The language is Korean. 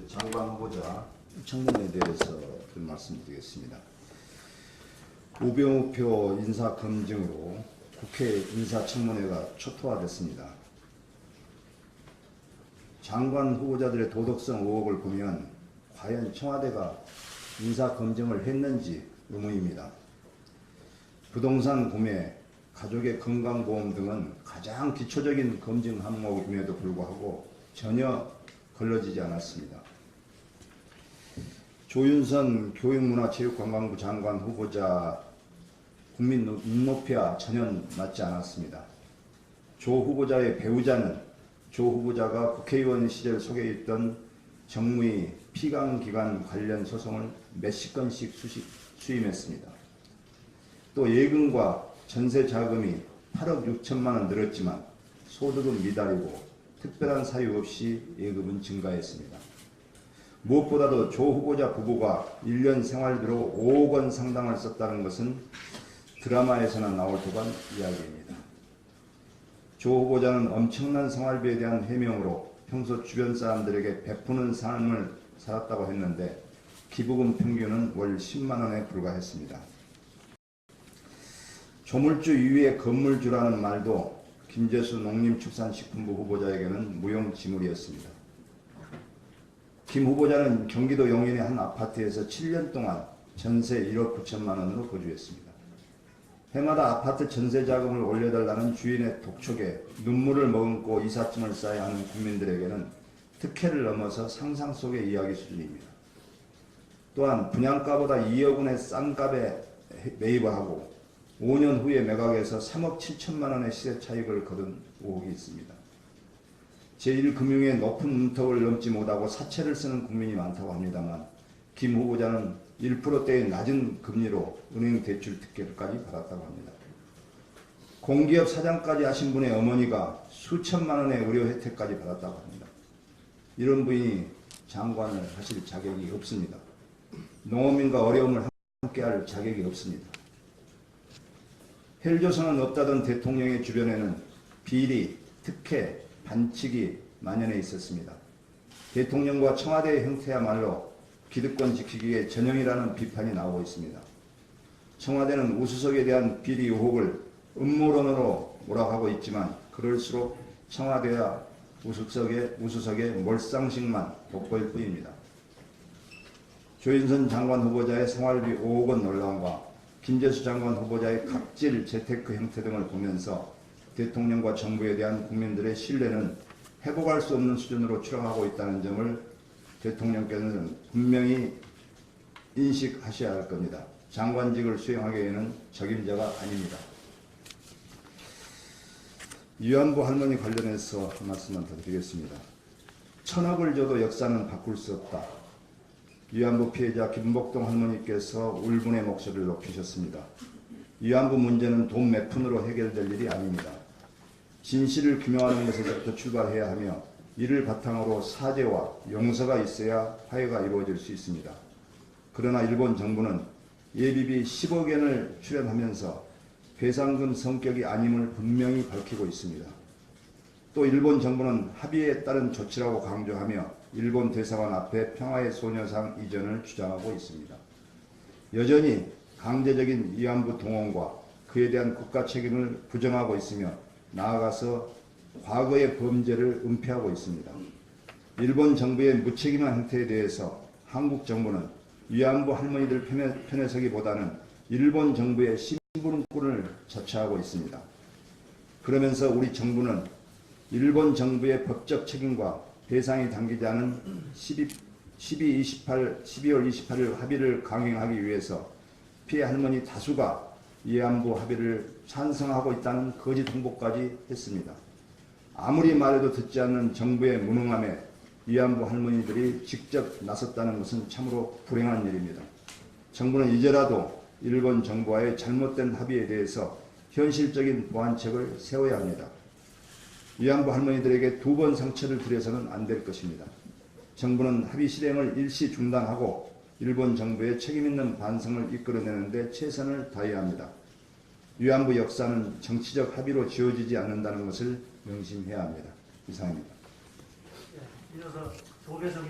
장관 후보자 청문회에 대해서 말씀드리겠습니다. 우병우표 인사검증으로 국회 인사청문회가 초토화됐습니다. 장관 후보자들의 도덕성 의혹을 보면 과연 청와대가 인사검증을 했는지 의문입니다. 부동산 구매, 가족의 건강보험 등은 가장 기초적인 검증 항목임에도 불구하고 전혀 걸러지지 않았습니다. 조윤선 교육문화체육관광부 장관 후보자 국민 눈높이와 전혀 맞지 않았습니다. 조 후보자의 배우자는 조 후보자가 국회의원 시절 속해 있던 정무위 피감기관 관련 소송을 몇십 건씩 수임했습니다. 또 예금과 전세 자금이 8억 6천만 원 늘었지만 소득은 미달이고 특별한 사유 없이 예금은 증가했습니다. 무엇보다도 조 후보자 부부가 1년 생활비로 5억 원 상당을 썼다는 것은 드라마에서나 나올 듯한 이야기입니다. 조 후보자는 엄청난 생활비에 대한 해명으로 평소 주변 사람들에게 베푸는 삶을 살았다고 했는데 기부금 평균은 월 10만 원에 불과했습니다. 조물주 이외의 건물주라는 말도 김재수 농림축산식품부 후보자에게는 무용지물이었습니다. 김 후보자는 경기도 용인의 한 아파트에서 7년 동안 전세 1억 9천만 원으로 거주했습니다. 해마다 아파트 전세 자금을 올려달라는 주인의 독촉에 눈물을 머금고 이삿짐을 싸야 하는 국민들에게는 특혜를 넘어서 상상 속의 이야기 수준입니다. 또한 분양가보다 2억 원의 싼 값에 매입을 하고 5년 후에 매각해서 3억 7천만 원의 시세 차익을 거둔 의혹이 있습니다. 제1금융의 높은 문턱을 넘지 못하고 사채를 쓰는 국민이 많다고 합니다만 김 후보자는 1%대의 낮은 금리로 은행 대출 특혜까지 받았다고 합니다. 공기업 사장까지 하신 분의 어머니가 수천만 원의 의료 혜택까지 받았다고 합니다. 이런 분이 장관을 하실 자격이 없습니다. 농어민과 어려움을 함께할 자격이 없습니다. 헬조선은 없다던 대통령의 주변에는 비리, 특혜, 반칙이 만연해 있었습니다. 대통령과 청와대의 형태야말로 기득권 지키기의 전형이라는 비판이 나오고 있습니다. 청와대는 우수석에 대한 비리 의혹을 음모론으로 몰아가고 있지만 그럴수록 청와대와 우수석의 몰상식만 돋보일 뿐입니다. 조윤선 장관 후보자의 생활비 5억 원 논란과 김재수 장관 후보자의 갑질 재테크 형태 등을 보면서 대통령과 정부에 대한 국민들의 신뢰는 회복할 수 없는 수준으로 추락하고 있다는 점을 대통령께서는 분명히 인식하셔야 할 겁니다. 장관직을 수행하기에는 적임자가 아닙니다. 위안부 할머니 관련해서 한 말씀만 더 드리겠습니다. 1000억을 줘도 역사는 바꿀 수 없다. 위안부 피해자 김복동 할머니께서 울분의 목소리를 높이셨습니다. 위안부 문제는 돈 몇 푼으로 해결될 일이 아닙니다. 진실을 규명하는 것에서부터 출발해야 하며 이를 바탕으로 사죄와 용서가 있어야 화해가 이루어질 수 있습니다. 그러나 일본 정부는 예비비 10억 엔을 출연하면서 배상금 성격이 아님을 분명히 밝히고 있습니다. 또 일본 정부는 합의에 따른 조치라고 강조하며 일본 대사관 앞에 평화의 소녀상 이전을 주장하고 있습니다. 여전히 강제적인 위안부 동원과 그에 대한 국가 책임을 부정하고 있으며 나아가서 과거의 범죄를 은폐하고 있습니다. 일본 정부의 무책임한 행태에 대해서 한국 정부는 위안부 할머니들 편에 서기보다는 일본 정부의 심부름꾼을 자처하고 있습니다. 그러면서 우리 정부는 일본 정부의 법적 책임과 배상이 담기지 않은 12월 28일 합의를 강행하기 위해서 피해 할머니 다수가 위안부 합의를 찬성하고 있다는 거짓 홍보까지 했습니다. 아무리 말해도 듣지 않는 정부의 무능함에 위안부 할머니들이 직접 나섰다는 것은 참으로 불행한 일입니다. 정부는 이제라도 일본 정부와의 잘못된 합의에 대해서 현실적인 보완책을 세워야 합니다. 위안부 할머니들에게 두 번 상처를 드려서는 안 될 것입니다. 정부는 합의 실행을 일시 중단하고 일본 정부의 책임있는 반성을 이끌어내는 데 최선을 다해야 합니다. 위안부 역사는 정치적 합의로 지워지지 않는다는 것을 명심해야 합니다. 이상입니다. 이어서 조계석